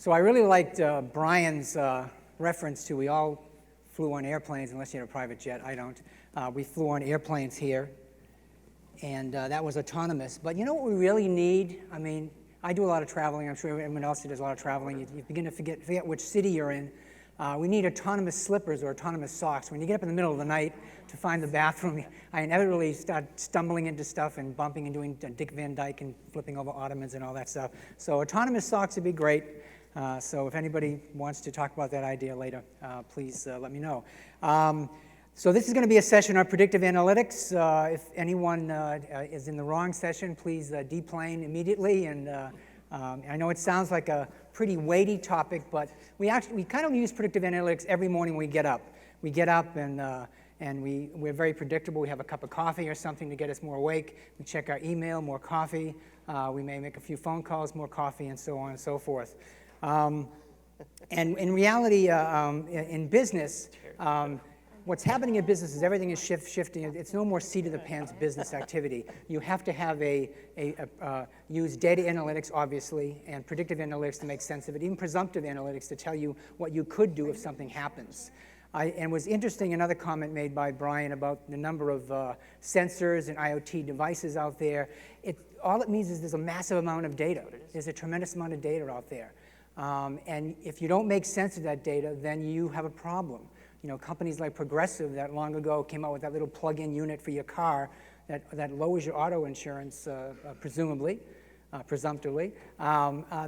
So I really liked Brian's reference to we all flew on airplanes, unless you had a private jet. I don't. We flew on airplanes here, and that was autonomous. But you know what we really need? I mean, I do a lot of traveling. I'm sure everyone else does a lot of traveling. You begin to forget which city you're in. We need autonomous slippers or autonomous socks. When you get up in the middle of the night to find the bathroom, I inevitably start stumbling into stuff and bumping and doing Dick Van Dyke and flipping over ottomans and all that stuff. So autonomous socks would be great. So if anybody wants to talk about that idea later, please let me know. So this is going to be a session on predictive analytics. If anyone is in the wrong session, please deplane immediately. And I know it sounds like a pretty weighty topic, but we kind of use predictive analytics every morning when we get up. We get up and we're very predictable. We have a cup of coffee or something to get us more awake. We check our email, more coffee. We may make a few phone calls, more coffee, and so on and so forth. And in reality, in business, what's happening in business is everything is shifting. It's no more seat of the pants business activity. You have to have use data analytics, obviously, and predictive analytics to make sense of it, even presumptive analytics to tell you what you could do if something happens. And it was interesting, another comment made by Brian about the number of sensors and IoT devices out there. All it means is there's a massive amount of data. There's a tremendous amount of data out there. And if you don't make sense of that data, then you have a problem. You know, companies like Progressive that long ago came out with that little plug-in unit for your car that lowers your auto insurance, presumptively.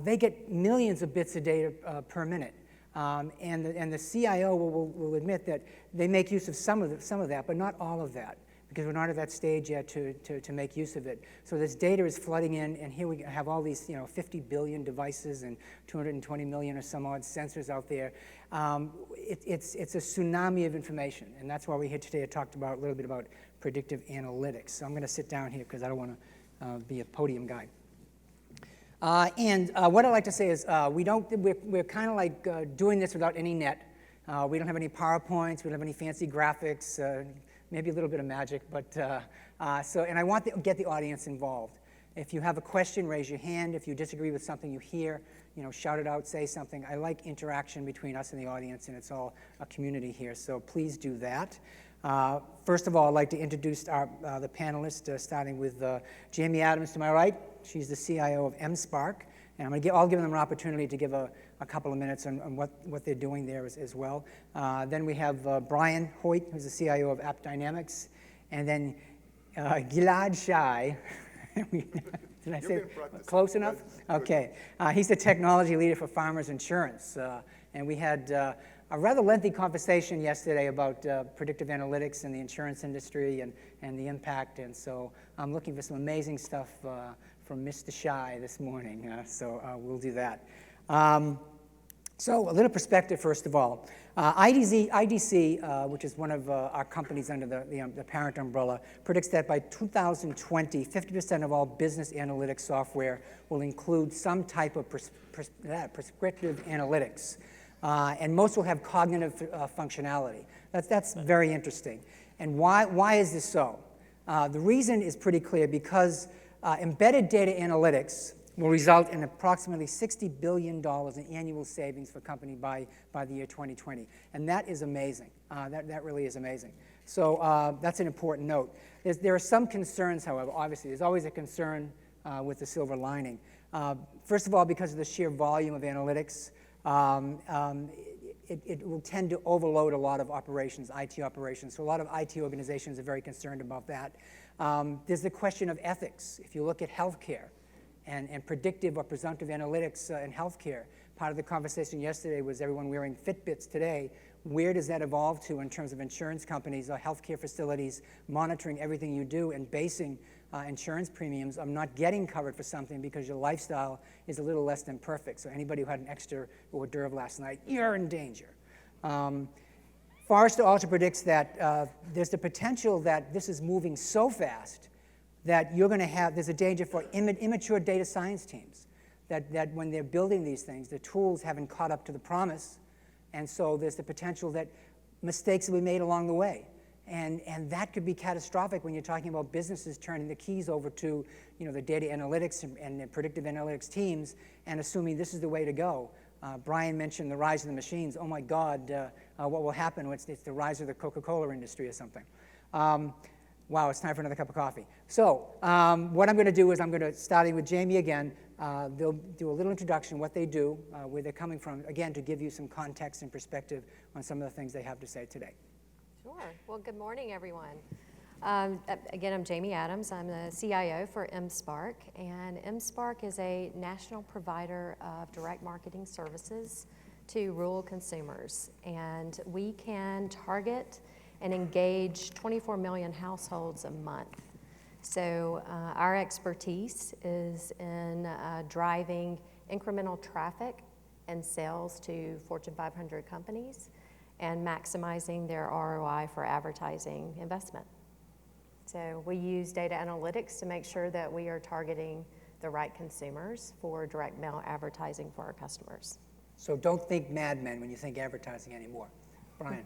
They get millions of bits of data per minute. And the CIO will admit that they make use of some of that, but not all of that, because we're not at that stage yet to make use of it. So this data is flooding in, and here we have all these 50 billion devices and 220 million or some odd sensors out there. It's a tsunami of information, and that's why we're here today to talk about a little bit about predictive analytics. So I'm going to sit down here because I don't want to be a podium guy. And what I'd like to say is we're kind of like doing this without any net. We don't have any PowerPoints. We don't have any fancy graphics. Maybe a little bit of magic, but and I want to get the audience involved. If you have a question, raise your hand. If you disagree with something you hear, shout it out, say something. I like interaction between us and the audience, and it's all a community here, so please do that. First of all, I'd like to introduce the panelists, starting with Jamie Adams to my right. She's the CIO of mSpark, and I'll give them an opportunity to give a couple of minutes on what they're doing there as well. Then we have Brian Hoyt, who's the CIO of AppDynamics, and then Gilad Shai. Did I say close enough? Okay. He's the technology leader for Farmers Insurance, and we had a rather lengthy conversation yesterday about predictive analytics in the insurance industry and the impact, and so I'm looking for some amazing stuff from Mr. Shai this morning, so we'll do that. So a little perspective, first of all. IDC, which is one of our companies under the parent umbrella, predicts that by 2020, 50% of all business analytics software will include some type of prescriptive analytics. And most will have cognitive functionality. That's very interesting. And why is this so? The reason is pretty clear, because embedded data analytics will result in approximately $60 billion in annual savings for company by the year 2020. And that is amazing. That really is amazing. So that's an important note. There are some concerns, however. Obviously, there's always a concern with the silver lining. First of all, because of the sheer volume of analytics, it will tend to overload a lot of operations, IT operations. So a lot of IT organizations are very concerned about that. There's the question of ethics. If you look at healthcare and predictive or presumptive analytics in healthcare, part of the conversation yesterday was everyone wearing Fitbits today. Where does that evolve to in terms of insurance companies or healthcare facilities monitoring everything you do and basing insurance premiums on not getting covered for something because your lifestyle is a little less than perfect? So anybody who had an extra hors d'oeuvre last night, you're in danger. Forrester also predicts that there's the potential that this is moving so fast that there's a danger for immature data science teams, that when they're building these things, the tools haven't caught up to the promise, and so there's the potential that mistakes will be made along the way. And that could be catastrophic when you're talking about businesses turning the keys over to the data analytics and the predictive analytics teams and assuming this is the way to go. Brian mentioned the rise of the machines. Oh my God, what will happen when it's the rise of the Coca-Cola industry or something? Wow, it's time for another cup of coffee. So what I'm going to do is I'm going to, starting with Jamie again, they'll do a little introduction, what they do, where they're coming from, again, to give you some context and perspective on some of the things they have to say today. Sure. Well, good morning, everyone. Again, I'm Jamie Adams. I'm the CIO for mSpark, and mSpark is a national provider of direct marketing services to rural consumers, and we can target and engage 24 million households a month. So our expertise is in driving incremental traffic and sales to Fortune 500 companies and maximizing their ROI for advertising investment. So we use data analytics to make sure that we are targeting the right consumers for direct mail advertising for our customers. So don't think Mad Men when you think advertising anymore. Brian.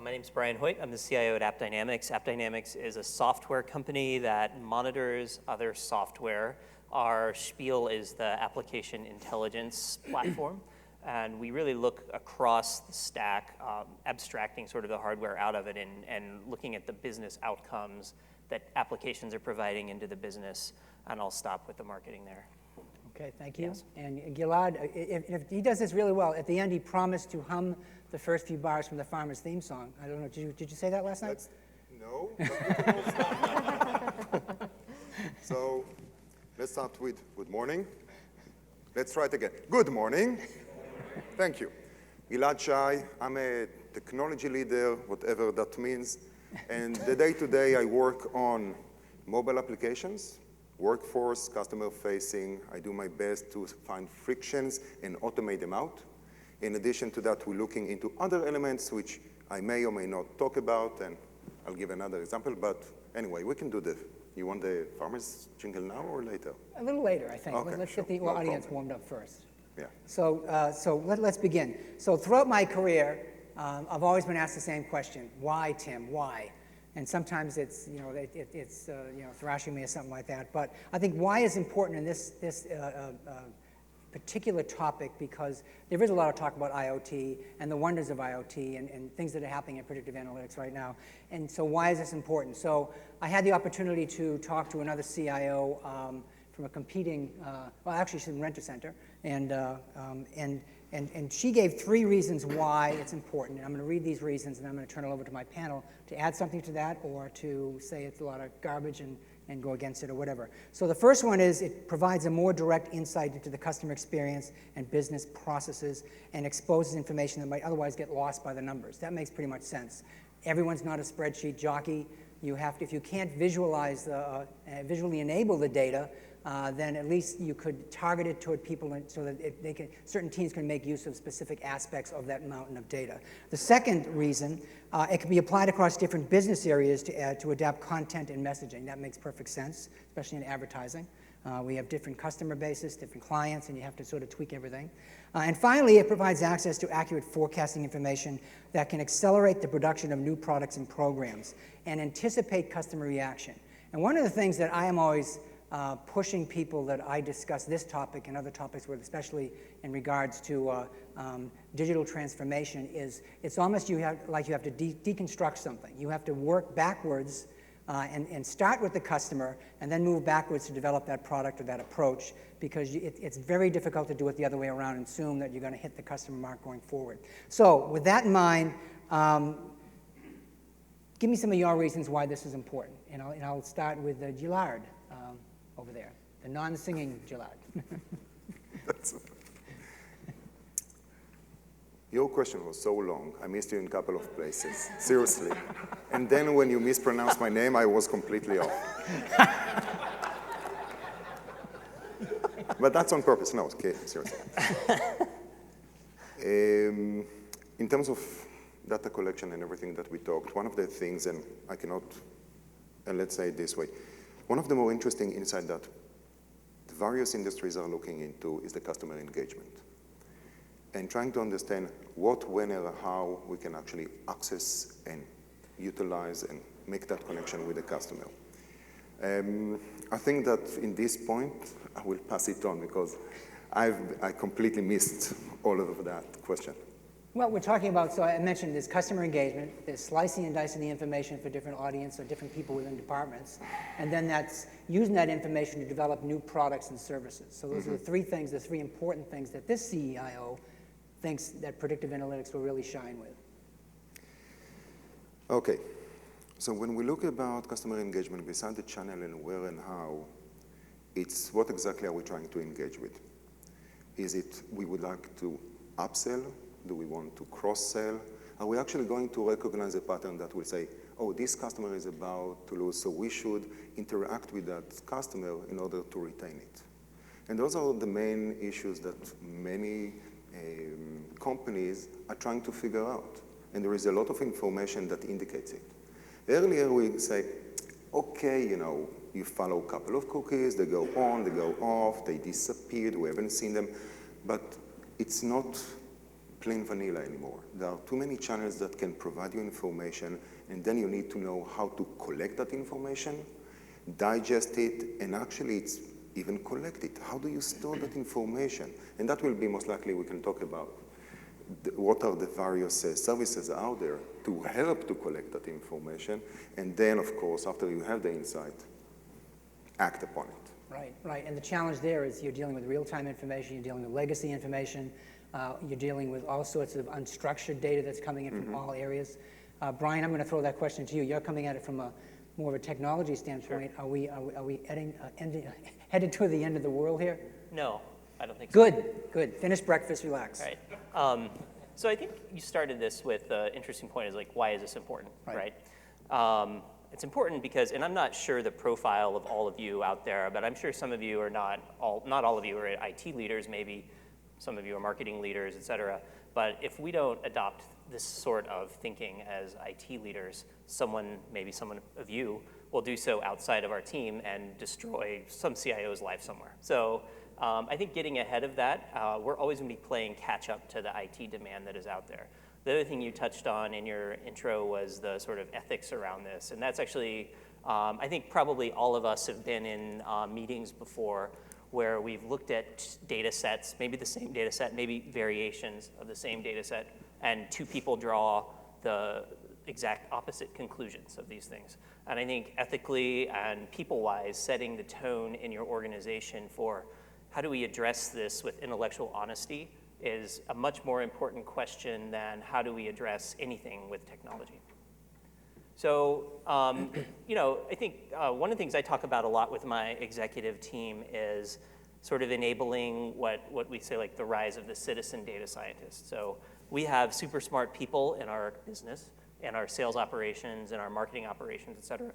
My name's Brian Hoyt. I'm the CIO at AppDynamics. AppDynamics is a software company that monitors other software. Our spiel is the application intelligence platform. And we really look across the stack, abstracting sort of the hardware out of it and looking at the business outcomes that applications are providing into the business. And I'll stop with the marketing there. Okay, thank you. Yes. And Gilad, if he does this really well, at the end he promised to hum the first few bars from the Farmer's theme song. I don't know, did you say that last night? No. So let's start with good morning. Let's try it again. Good morning. Thank you. Gilad Shai, I'm a technology leader, whatever that means. And the day-to-day I work on mobile applications, workforce, customer-facing. I do my best to find frictions and automate them out. In addition to that, we're looking into other elements which I may or may not talk about, and I'll give another example. But anyway, we can do this. You want the farmer's jingle now or later? A little later, I think. Okay, Let's sure. get the No audience problem. warmed up first. Yeah. So let's begin. So throughout my career, I've always been asked the same question: why, Tim? Why? And sometimes it's thrashing me or something like that. But I think why is important in this particular topic, because there is a lot of talk about IoT and the wonders of IoT and things that are happening in predictive analytics right now. And so why is this important? So I had the opportunity to talk to another CIO from a competing, well, actually she's in Rent-A-Center, and she gave 3 reasons why it's important. And I'm going to read these reasons, and I'm going to turn it over to my panel to add something to that or to say it's a lot of garbage and go against it or whatever. So the first one is it provides a more direct insight into the customer experience and business processes and exposes information that might otherwise get lost by the numbers. That makes pretty much sense. Everyone's not a spreadsheet jockey. You have to, if you can't visualize, visually enable the data, then at least you could target it toward people so that certain teams can make use of specific aspects of that mountain of data. The second reason, it can be applied across different business areas to adapt content and messaging. That makes perfect sense, especially in advertising. We have different customer bases, different clients, and you have to sort of tweak everything. And finally, it provides access to accurate forecasting information that can accelerate the production of new products and programs and anticipate customer reaction. And one of the things that I am always pushing people that I discuss this topic and other topics with, especially in regards to digital transformation, is it's almost like you have to deconstruct something. You have to work backwards and start with the customer and then move backwards to develop that product or that approach, because it's very difficult to do it the other way around and assume that you're going to hit the customer mark going forward. So with that in mind, give me some of your reasons why this is important. And I'll start with Gilad over there, the non-singing Gilad. Your question was so long, I missed you in a couple of places, seriously. And then when you mispronounced my name, I was completely off. But that's on purpose. No, okay, seriously. In terms of data collection and everything that we talked, one of the things, and I cannot, and let's say it this way, one of the more interesting insights that the various industries are looking into is the customer engagement. And trying to understand what, when, or how we can actually access and utilize and make that connection with the customer. I think that in this point, I will pass it on because I completely missed all of that question. Well, we're talking about, so I mentioned there's customer engagement, there's slicing and dicing the information for different audience or different people within departments, and then that's using that information to develop new products and services. So those are the three things, the three important things that this CIO thinks that predictive analytics will really shine with. Okay, so when we look about customer engagement, beside the channel and where and how, it's what exactly are we trying to engage with? Is it we would like to upsell? Do we want to cross-sell? Are we actually going to recognize a pattern that will say, oh, this customer is about to lose, so we should interact with that customer in order to retain it? And those are the main issues that many companies are trying to figure out. And there is a lot of information that indicates it. Earlier, we say, okay, you follow a couple of cookies, they go on, they go off, they disappeared, we haven't seen them. But it's not plain vanilla anymore. There are too many channels that can provide you information, and then you need to know how to collect that information, digest it, and actually it's even collect it. How do you store that information? And that will be most likely we can talk about what are the various services out there to help to collect that information, and then, of course, after you have the insight, act upon it. Right, right. And the challenge there is you're dealing with real-time information, you're dealing with legacy information, you're dealing with all sorts of unstructured data that's coming in from all areas. Brian, I'm going to throw that question to you. You're coming at it from more of a technology standpoint. Sure. Are we headed toward the end of the world here? No, I don't think so. Good, good. Finish breakfast, relax. Right. So I think you started this with an interesting point is like, why is this important, right? It's important because, and I'm not sure the profile of all of you out there, but I'm sure some of you are not all of you are IT leaders, maybe some of you are marketing leaders, et cetera. But if we don't adopt this sort of thinking as IT leaders, maybe someone of you will do so outside of our team and destroy some CIO's life somewhere. So I think getting ahead of that, we're always going to be playing catch up to the IT demand that is out there. The other thing you touched on in your intro was the sort of ethics around this. And that's actually, I think probably all of us have been in meetings before where we've looked at data sets, maybe the same data set, maybe variations of the same data set, and two people draw the exact opposite conclusions of these things. And I think ethically and people-wise, setting the tone in your organization for how do we address this with intellectual honesty is a much more important question than how do we address anything with technology. So, I think one of the things I talk about a lot with my executive team is sort of enabling what we say like the rise of the citizen data scientist. So we have super smart people in our business, in our sales operations, in our marketing operations, et cetera,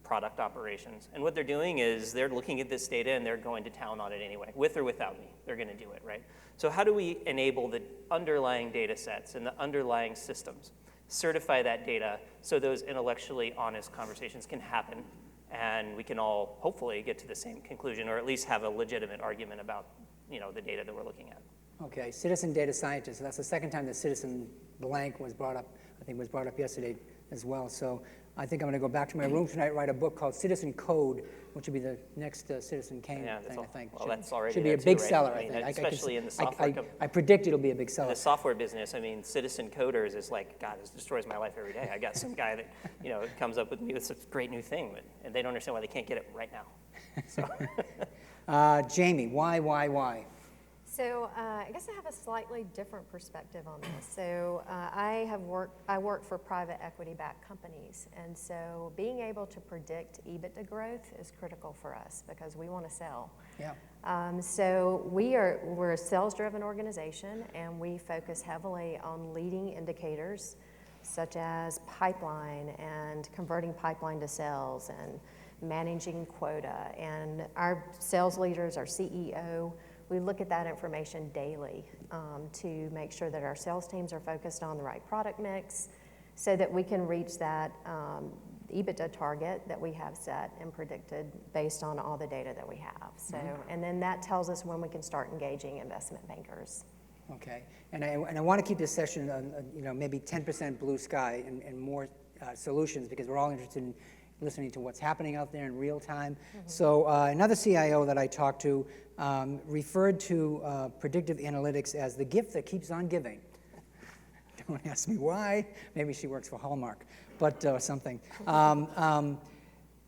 product operations. And what they're doing is they're looking at this data and they're going to town on it anyway, with or without me. They're going to do it, right? So how do we enable the underlying data sets and the underlying systems, certify that data so those intellectually honest conversations can happen and we can all hopefully get to the same conclusion or at least have a legitimate argument about the data that we're looking at. Okay, citizen data scientist. That's the second time that citizen blank was brought up. I think it was brought up yesterday as well. So I think I'm going to go back to my room tonight, write a book called Citizen Code, which will be the next Citizen Kane thing, I think. Well, that's already should be a big seller, I think. Especially in the software. I predict it'll be a big seller. In the software business, I mean, citizen coders is like, God, this destroys my life every day. I got some guy that, comes up with me with a great new thing, and they don't understand why they can't get it right now. So. Jamie, why? So I guess I have a slightly different perspective on this. So I work for private equity-backed companies, and so being able to predict EBITDA growth is critical for us because we want to sell. Yeah. So we're a sales-driven organization, and we focus heavily on leading indicators such as pipeline and converting pipeline to sales and managing quota. And our sales leaders, our CEO, we look at that information daily to make sure that our sales teams are focused on the right product mix so that we can reach that EBITDA target that we have set and predicted based on all the data that we have. So, and then that tells us when we can start engaging investment bankers. Okay, and I want to keep this session on, maybe 10% blue sky and more solutions because we're all interested in listening to what's happening out there in real time. So another CIO that I talked to referred to predictive analytics as the gift that keeps on giving. Don't ask me why. Maybe she works for Hallmark, but something. Can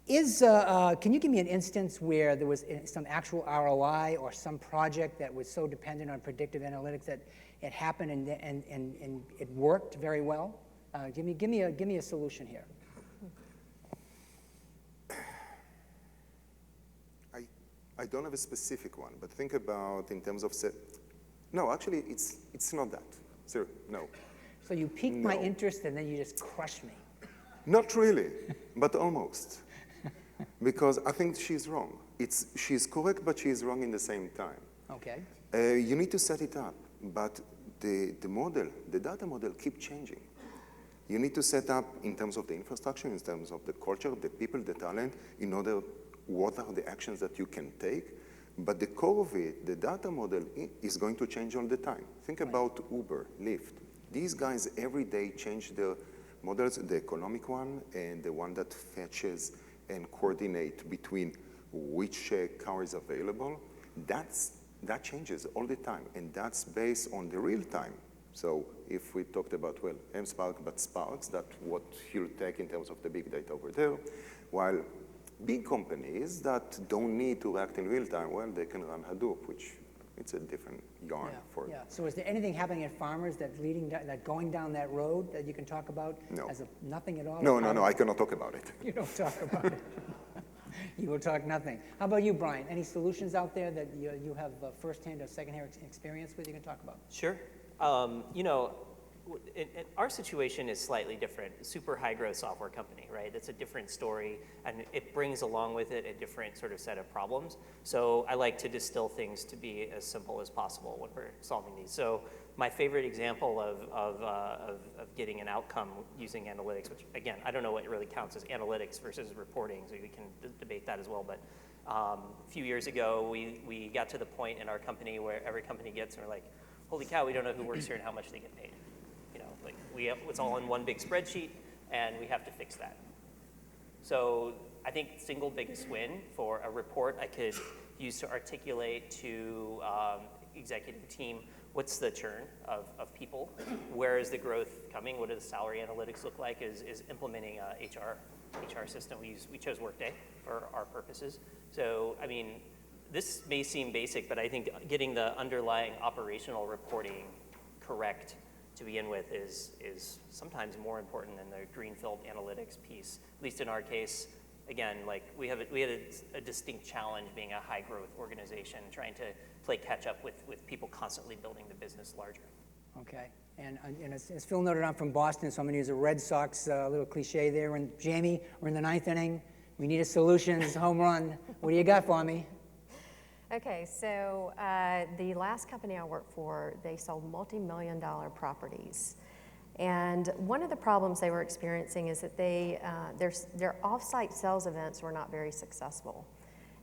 you give me an instance where there was some actual ROI or some project that was so dependent on predictive analytics that it happened and it worked very well? Give me a solution here. I don't have a specific one, but think about in terms of no, actually, it's not that. Sir, no. So you piqued my interest and then you just crushed me. Not really, but almost. Because I think she's wrong. She's correct, but she's wrong in the same time. Okay. You need to set it up, but the data model keeps changing. You need to set up in terms of the infrastructure, in terms of the culture, the people, the talent, in order what are the actions that you can take. But the core of it, the data model, is going to change all the time. Think about Uber, Lyft. These guys every day change their models, the economic one and the one that fetches and coordinate between which car is available. That changes all the time, and that's based on the real time. So if we talked about, well, mSpark, but Sparks, that's what he'll take in terms of the big data over there, while big companies that don't need to act in real time, well, they can run Hadoop, which it's a different yarn for. Yeah. So is there anything happening at Farmers that going down that road that you can talk about? No. As nothing at all? No, I cannot talk about it. You don't talk about it. You will talk nothing. How about you, Brian? Any solutions out there that you have firsthand or secondhand experience with you can talk about? Sure. Our situation is slightly different. Super high growth software company, right? It's a different story, and it brings along with it a different sort of set of problems. So I like to distill things to be as simple as possible when we're solving these. So my favorite example of getting an outcome using analytics, which again, I don't know what really counts as analytics versus reporting, so we can debate that as well. But a few years ago, we got to the point in our company where every company gets, and we're like, holy cow, we don't know who works here and how much they get paid. It's all in one big spreadsheet, and we have to fix that. So I think single biggest win for a report I could use to articulate to executive team, what's the churn of people? Where is the growth coming? What do the salary analytics look like? Is implementing a HR system. We chose Workday for our purposes. So, I mean, this may seem basic, but I think getting the underlying operational reporting correct to begin with is sometimes more important than the greenfield analytics piece. At least in our case, again, like we had a distinct challenge being a high growth organization, trying to play catch up with people constantly building the business larger. Okay, and as Phil noted, I'm from Boston, so I'm going to use a Red Sox little cliche there. And Jamie, we're in the 9th inning. We need a solution. It's a home run. What do you got for me? Okay, so the last company I worked for, they sold multi-million-dollar properties. And one of the problems they were experiencing is that their off-site sales events were not very successful.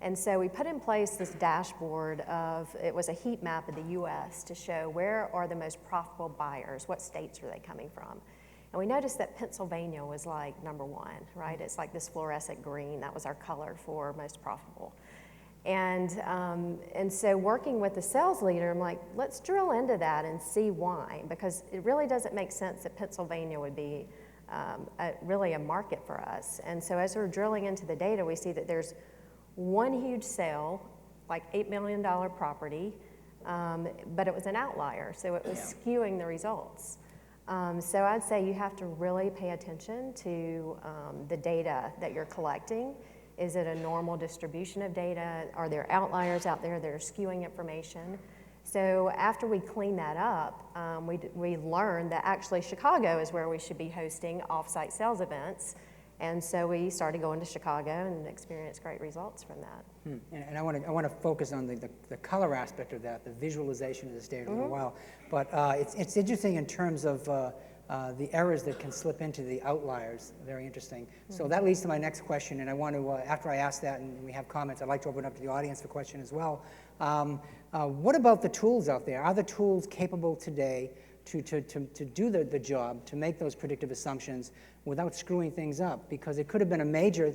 And so we put in place this dashboard it was a heat map of the US to show where are the most profitable buyers, what states are they coming from. And we noticed that Pennsylvania was like number one, right? It's like this fluorescent green, that was our color for most profitable. And so working with the sales leader, I'm like, let's drill into that and see why, because it really doesn't make sense that Pennsylvania would be really a market for us. And so as we're drilling into the data, we see that there's one huge sale, like $8 million property, but it was an outlier, so it was skewing the results. So I'd say you have to really pay attention to the data that you're collecting. Is it a normal distribution of data? Are there outliers out there that are skewing information? So after we clean that up, we learned that actually Chicago is where we should be hosting off-site sales events. And so we started going to Chicago and experienced great results from that. And I want to focus on the color aspect of that, the visualization of this data in a little while. But it's interesting in terms of the errors that can slip into the outliers. Very interesting. So that leads to my next question, and I want to, after I ask that and we have comments, I'd like to open up to the audience for questions as well. What about the tools out there? Are the tools capable today to do the job, to make those predictive assumptions without screwing things up, because it could have been a major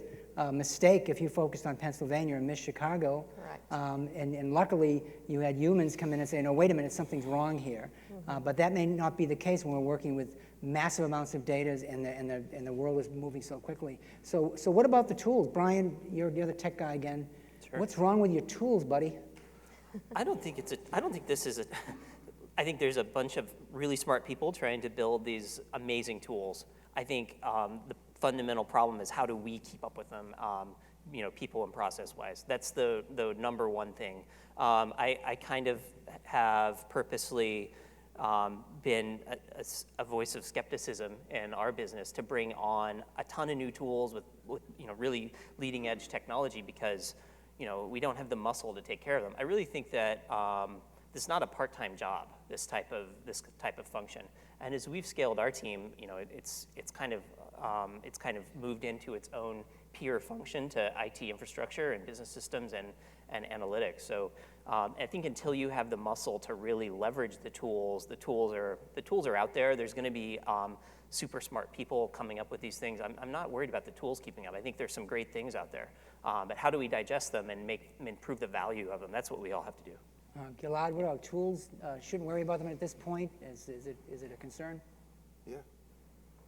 mistake if you focused on Pennsylvania and missed Chicago. Correct. And luckily, you had humans come in and say, no, wait a minute, something's wrong here. But that may not be the case when we're working with massive amounts of data and the world is moving so quickly. So what about the tools? Brian, you're the tech guy again. Sure. What's wrong with your tools, buddy? I don't think this is I think there's a bunch of really smart people trying to build these amazing tools. I think the fundamental problem is how do we keep up with them, people and process-wise. That's the number one thing. I kind of have purposely been a voice of skepticism in our business to bring on a ton of new tools with really leading edge technology because we don't have the muscle to take care of them. I really think that this is not a part-time job, this type of function. And as we've scaled our team, it's kind of moved into its own peer function to IT infrastructure and business systems and analytics. So I think until you have the muscle to really leverage the tools are out there. There's going to be super smart people coming up with these things. I'm not worried about the tools keeping up. I think there's some great things out there. But how do we digest them and improve the value of them? That's what we all have to do. Gilad, what about tools? Shouldn't worry about them at this point. Is it a concern? Yeah,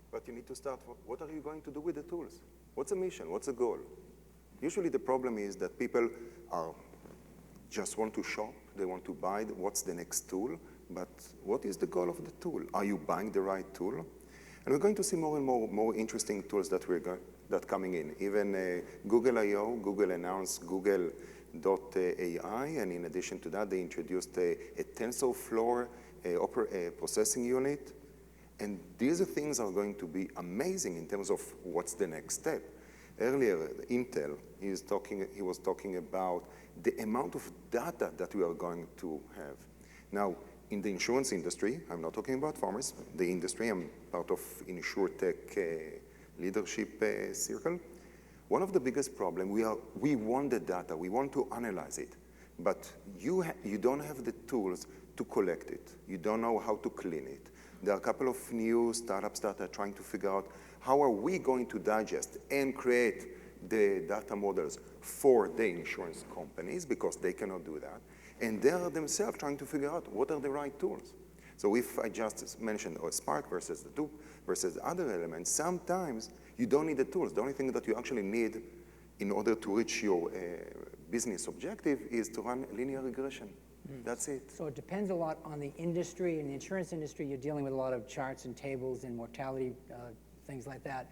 but you need to start, what are you going to do with the tools? What's the mission? What's the goal? Usually the problem is that people just want to shop, they want to buy what's the next tool, but what is the goal of the tool? Are you buying the right tool? And we're going to see more and more interesting tools that that coming in. Even Google I/O, Google announced Google.ai, and in addition to that, they introduced a TensorFlow processing unit. And these things are going to be amazing in terms of what's the next step. Earlier, Intel, he was talking about the amount of data that we are going to have. Now, in the insurance industry, I'm not talking about farmers, the industry, I'm part of InsurTech leadership circle. One of the biggest problems, we want the data, we want to analyze it, but you don't have the tools to collect it. You don't know how to clean it. There are a couple of new startups that are trying to figure out how are we going to digest and create the data models for the insurance companies, because they cannot do that. And they are themselves trying to figure out what are the right tools. So if I just mentioned Spark versus the Hadoop versus other elements, sometimes you don't need the tools. The only thing that you actually need in order to reach your business objective is to run linear regression. That's it. So it depends a lot on the industry. In the insurance industry, you're dealing with a lot of charts and tables and mortality, things like that.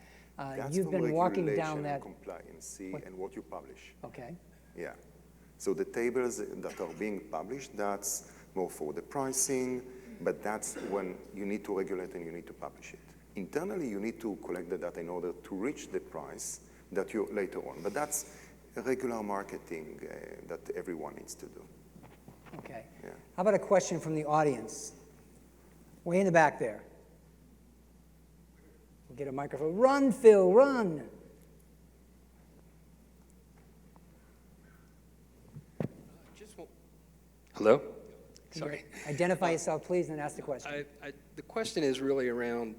You've been walking down that. Compliance and what you publish. Okay. Yeah. So the tables that are being published, that's more for the pricing, but that's when you need to regulate and you need to publish it. Internally, you need to collect the data in order to reach the price that you later on. But that's regular marketing that everyone needs to do. Okay. Yeah. How about a question from the audience? Way in the back there. We'll get a microphone. Run, Phil, run. Hello? Sorry. Identify yourself, please, and ask the question. The question is really around,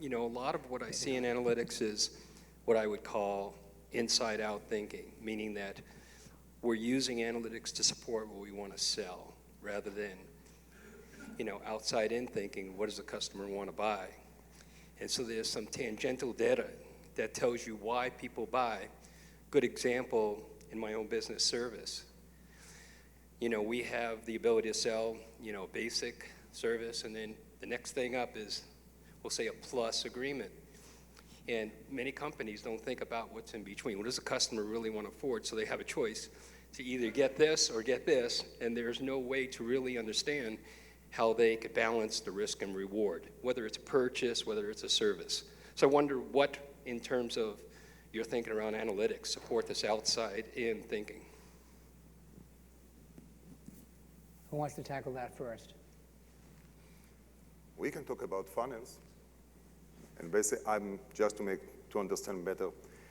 a lot of what I see in analytics is what I would call inside-out thinking, meaning that we're using analytics to support what we want to sell rather than, outside-in thinking, what does the customer want to buy? And so there's some tangential data that tells you why people buy. Good example in my own business service. We have the ability to sell, basic service, and then the next thing up is, we'll say, a plus agreement. And many companies don't think about what's in between. What does the customer really want to afford? So they have a choice to either get this or get this, and there's no way to really understand how they could balance the risk and reward, whether it's a purchase, whether it's a service. So I wonder what, in terms of your thinking around analytics, support this outside-in thinking. Who wants to tackle that first? We can talk about funnels. And basically, to understand better,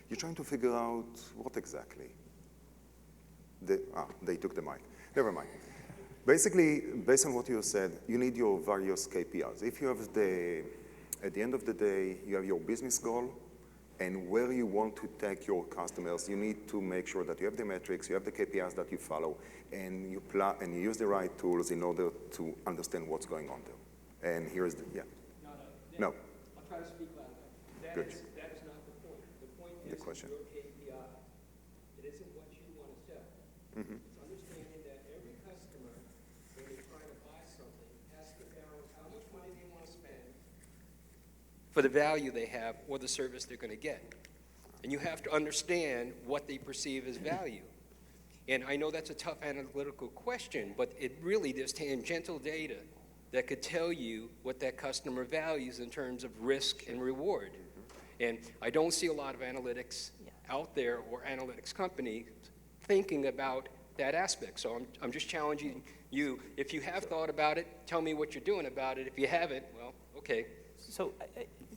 you're trying to figure out what exactly. They took the mic. Never mind. Basically, based on what you said, you need your various KPIs. If you have at the end of the day, you have your business goal and where you want to take your customers, you need to make sure that you have the metrics, you have the KPIs that you follow, and you use the right tools in order to understand what's going on there. And here's the, yeah. No. I'll try to speak louder. Good. That is not the point. The point The is question. your KPI. It isn't what you want to sell. Mm-hmm. It's understanding that every customer, when they're trying to buy something, has to balance how much money they want to spend for the value they have or the service they're going to get. And you have to understand what they perceive as value. And I know that's a tough analytical question, but there's tangential data that could tell you what that customer values in terms of risk and reward. And I don't see a lot of analytics out there or analytics companies thinking about that aspect. So I'm just challenging you. If you have thought about it, tell me what you're doing about it. If you haven't, well, okay. So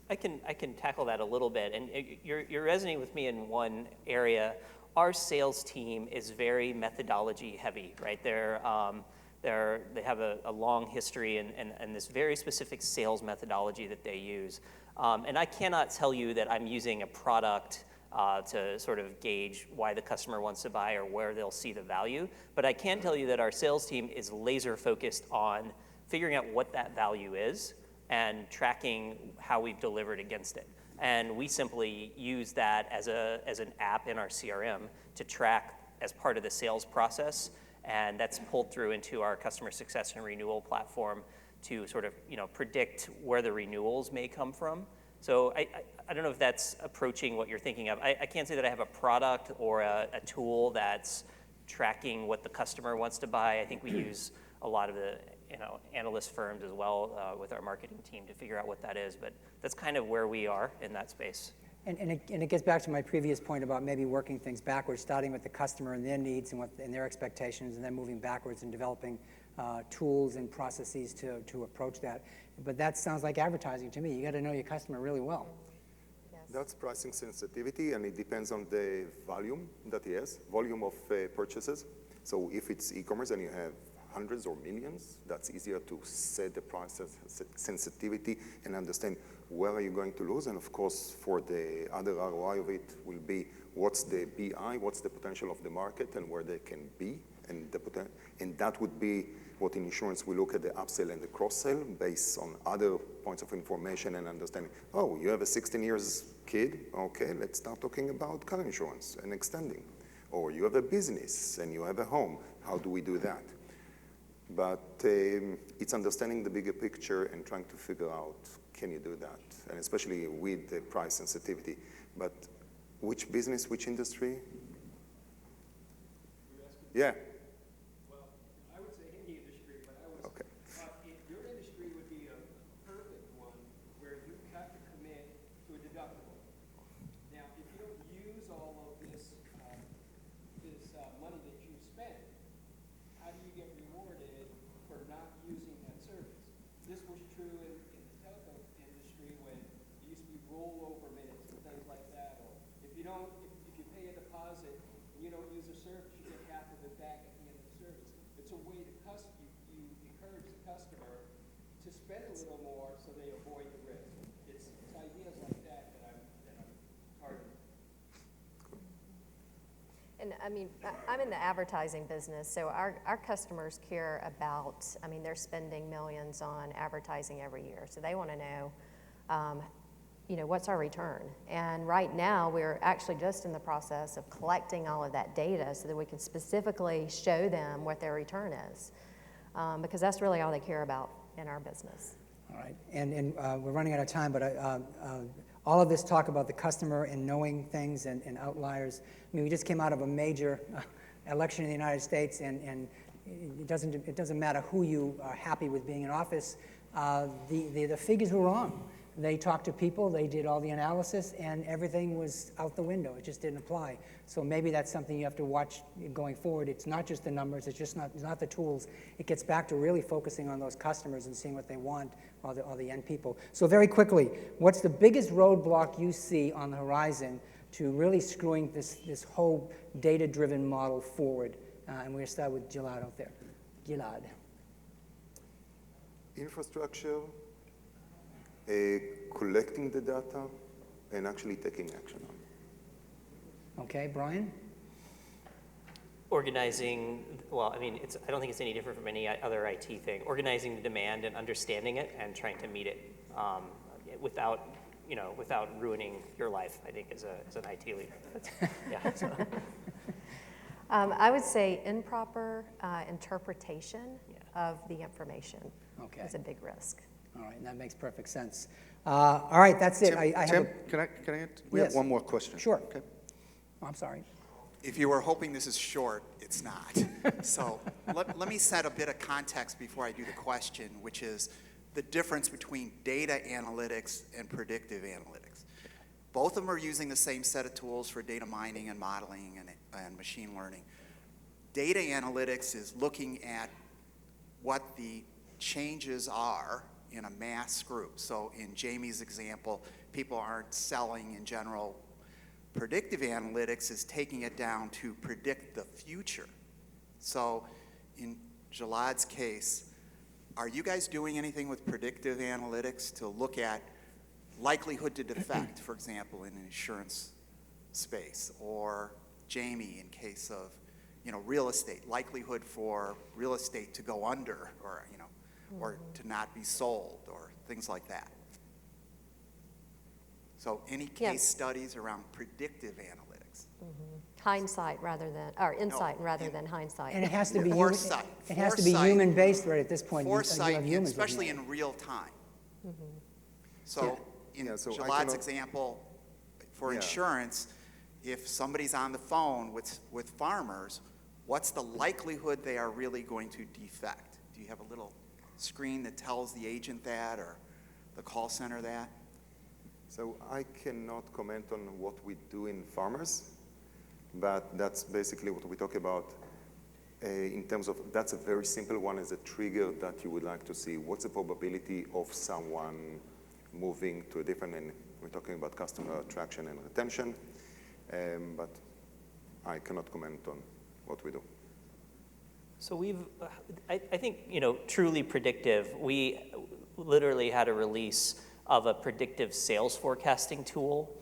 I can tackle that a little bit, and you're resonating with me in one area. Our sales team is very methodology heavy, right? They have a long history and this very specific sales methodology that they use. And I cannot tell you that I'm using a product to sort of gauge why the customer wants to buy or where they'll see the value, but I can tell you that our sales team is laser focused on figuring out what that value is and tracking how we've delivered against it. And we simply use that as an app in our CRM to track as part of the sales process, and that's pulled through into our customer success and renewal platform to sort of predict where the renewals may come from. So I don't know if that's approaching what you're thinking of. I can't say that I have a product or a tool that's tracking what the customer wants to buy. I think we use a lot of the analyst firms as well with our marketing team to figure out what that is, but that's kind of where we are in that space. And it gets back to my previous point about maybe working things backwards, starting with the customer and their needs and their expectations, and then moving backwards and developing tools and processes to approach that. But that sounds like advertising to me. You got to know your customer really well. Yes. That's pricing sensitivity, and it depends on the volume that he has, volume of purchases. So if it's e-commerce and you have hundreds or millions, that's easier to set the price sensitivity and understand where are you going to lose. And of course, for the other ROI of it will be what's the BI, what's the potential of the market and where they can be. And that would be what in insurance we look at the upsell and the cross-sell based on other points of information and understanding. Oh, you have a 16 years kid? Okay, let's start talking about car insurance and extending. Or you have a business and you have a home. How do we do that? But it's understanding the bigger picture and trying to figure out, can you do that? And especially with the price sensitivity. But which business, which industry? Yeah. Well, I would say any industry, but I was, Okay. your industry would be a perfect one where you have to commit to a deductible. Now, if you don't use all of this money that you spend, how do you get rewarded for not using that service? This was true in the telco industry when there used to be rollover minutes and things like that. Or if you pay a deposit and you don't use a service, you get half of it back at the end of the service. It's a way to you encourage the customer to spend a little more so they avoid the risk. It's ideas like that I'm targeting. And I mean, I'm in the advertising business, so our customers care about, they're spending millions on advertising every year. So they want to know, what's our return? And right now, we're actually just in the process of collecting all of that data so that we can specifically show them what their return is. Because that's really all they care about in our business. All right, and we're running out of time, but all of this talk about the customer and knowing things and outliers. We just came out of a major election in the United States, and it doesn't matter who you are happy with being in office. The figures were wrong. They talked to people, they did all the analysis, and everything was out the window. It just didn't apply. So maybe that's something you have to watch going forward. It's not just the numbers, it's not the tools. It gets back to really focusing on those customers and seeing what they want, or the end people. So very quickly, what's the biggest roadblock you see on the horizon to really screwing this whole data-driven model forward? And we're going to start with Gilad out there. Gilad. infrastructure, collecting the data, and actually taking action on it. Okay, Brian? Organizing, well, I mean, I don't think it's any different from any other IT thing. Organizing the demand and understanding it and trying to meet it without ruining your life, I think, as an IT leader. Yeah. So. I would say improper interpretation of the information is a big risk. All right, and that makes perfect sense. All right, that's it. Tim, I have Tim, can I we Yes. have one more question. Sure. Okay. Oh, I'm sorry. If you were hoping this is short, it's not. So let me set a bit of context before I do the question, which is the difference between data analytics and predictive analytics. Both of them are using the same set of tools for data mining and modeling and machine learning. Data analytics is looking at what the changes are in a mass group. So in Jamie's example, people aren't selling in general. Predictive analytics is taking it down to predict the future. So in Gilad's case, are you guys doing anything with predictive analytics to look at likelihood to defect, for example, in an insurance space? Or Jamie, in case of real estate, likelihood for real estate to go under, or or to not be sold, or things like that. So any case studies around predictive analytics? Hindsight rather than, or insight rather than hindsight. And it has to be Foresight. It has to be human-based, right? At this point, you Foresight, have humans especially looking at in real time. So in Yeah, so I Gilad's cannot- example, for Yeah. insurance, if somebody's on the phone with farmers, what's the likelihood they are really going to defect? Do you have a little screen that tells the agent that, or the call center that? So I cannot comment on what we do in farmers, but that's basically what we talk about in terms of, that's a very simple one as a trigger that you would like to see. What's the probability of someone moving to a different, and we're talking about customer attraction and retention, but I cannot comment on what we do. So I think, truly predictive, we literally had a release of a predictive sales forecasting tool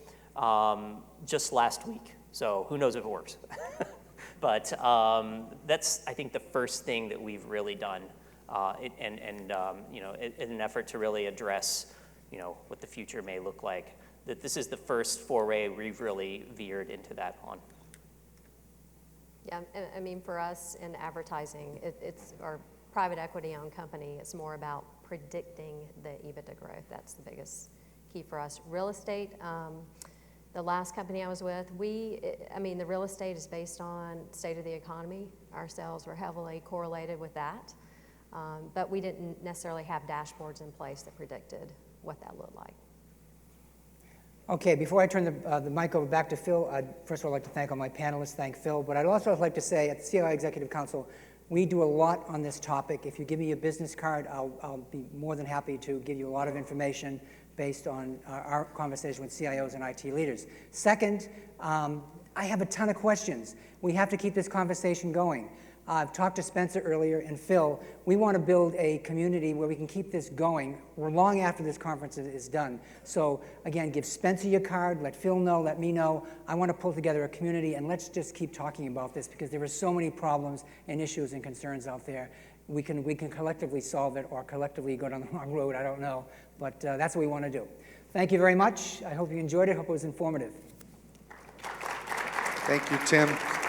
just last week. So who knows if it works. But that's, I think, the first thing that we've really done in an effort to really address, what the future may look like. That this is the first foray we've really veered into that on. Yeah, I mean, for us in advertising, it's our private equity-owned company. It's more about predicting the EBITDA growth. That's the biggest key for us. Real estate, the last company I was with, the real estate is based on state of the economy. Our sales were heavily correlated with that, but we didn't necessarily have dashboards in place that predicted what that looked like. Okay, before I turn the mic over back to Phil, I'd first of all like to thank all my panelists, thank Phil, but I'd also like to say at the CLI Executive Council, we do a lot on this topic. If you give me a business card, I'll be more than happy to give you a lot of information based on our conversation with CIOs and IT leaders. Second, I have a ton of questions. We have to keep this conversation going. I've talked to Spencer earlier and Phil. We want to build a community where we can keep this going long after this conference is done. So again, give Spencer your card, let Phil know, let me know. I want to pull together a community, and let's just keep talking about this because there are so many problems and issues and concerns out there. We can collectively solve it or collectively go down the wrong road, I don't know. But that's what we want to do. Thank you very much. I hope you enjoyed it. I hope it was informative. Thank you, Tim.